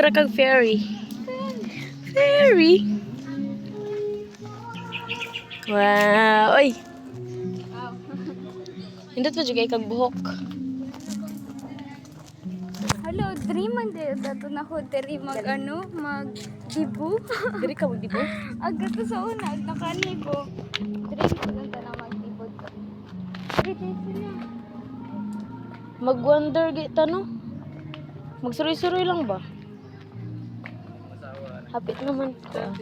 para kag fairy. Fairy. Wow. Oy. Hindot pa jud kay kag buhok. Hello, dream man din dato na ko diri mag dibu. Diri ka mo dibo? Agad ko sa una nakani ko. Dream ko lang na magdibu to. Dito na. Mag-wonder kita no? Magsuroy-suroy lang ba? Hapit naman ka.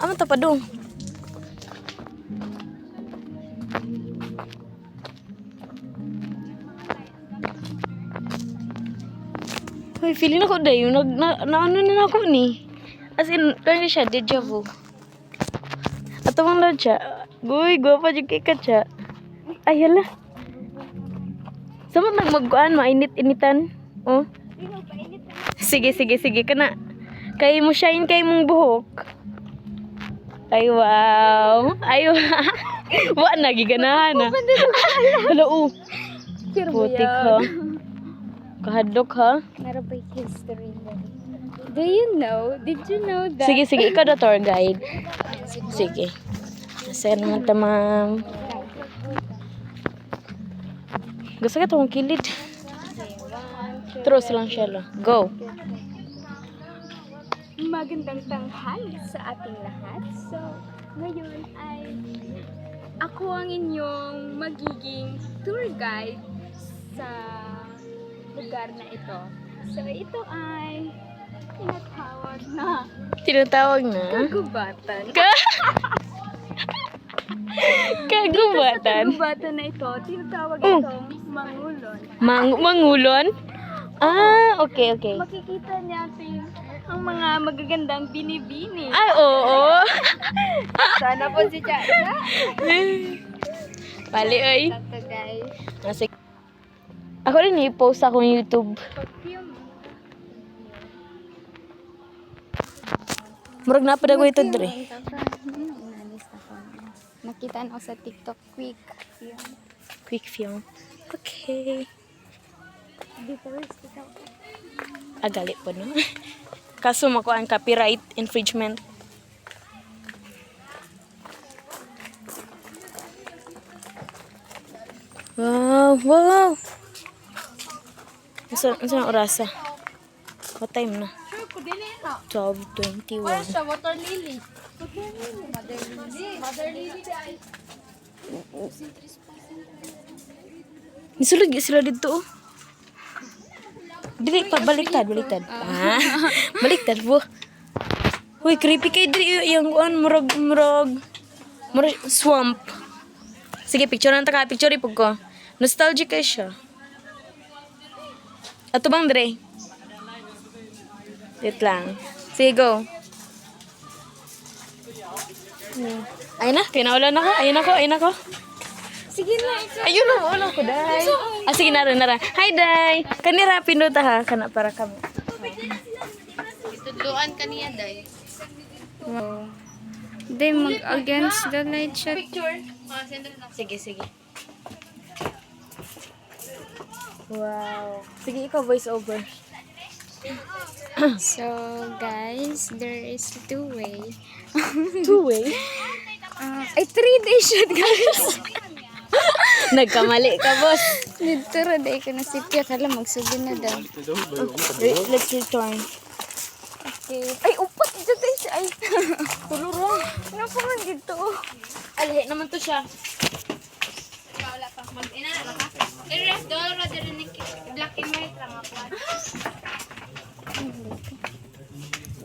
Amo ta pa dong. Hoy, feeling ako dayo ano na ako ni. As in, kaya siya deja vu. Ato mang lang siya. Guy, gwapa jud kay ka siya. Ay hala. Sama mag-kuan, mainit-initan. Oh. Sige kana. Kay mo shine kay mong buhok. Ay wow. Ay wow. Wa na giganahan na. Hala oh. Putik ha. Kahadlok ha. Meron ba history na? Do you know? Did you know that? Sige, ikaw na tour guide. Sige. Nasa naman tamam. Gusto ka itong kilid. Trus lang siya lang. Go. Magandang tanghali sa ating lahat. So, ngayon ay ako ang inyong magiging tour guide sa lugar na ito. So, ito ay Tinatawag na. kagubatan. Kagubatan. Sa kagubatan na ito, tinatawag itong mangulon. Mangulon? Ah, okay. Makikita natin ang mga magagandang binibini. Ay, oo. Sana po si Chacha. Pali, oy. Ito guys. Ako rin i-post akong YouTube. Perfume. Murag na pa dago ito, Dre. Nakita na ako sa TikTok. Quick film. Okay. Dito rin ito. Agali po, no? Kaso mako ang copyright infringement. Wow. Saan orasa? What time na? 12:21. Water lily. Mother lily. Nisulod sila dito, oh. Dili pa, baliktad. Ah, baliktad po. Uy, creepy kay dili yung murag swamp. Sige, picture ipog ko. Nostalgic kay siya. Ato bang Dre? Wait lang. Sige, go. Ayun na, kinaulan ako. Ayun ako. Sige na. Ayun na, wala ko, Day. Ah, sige, nara. Hi, Day. Kanira, pinuta ha. Kana para kami. Itudluan ka niya, Day. Wow. Day, mag-against the light shot. Picture. Sige. Wow. Sige, ikaw voice over. So, guys, there is two-way. Two-way? Ay, 3-day shot, guys. Nagkamali ka, boss. Dito ra, day ko na si Pia. Kala, magsugin na daw. Let's return. Okay. Ay, upat! Dito tayo siya. Ay, tulurong. Ano pa man dito? Alhe naman to siya. Wala pa. Mag-ina na ka. I-rest doon ra dito ni Black and White lang ako.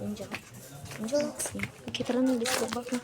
Angel. Kita lang ng disco back na.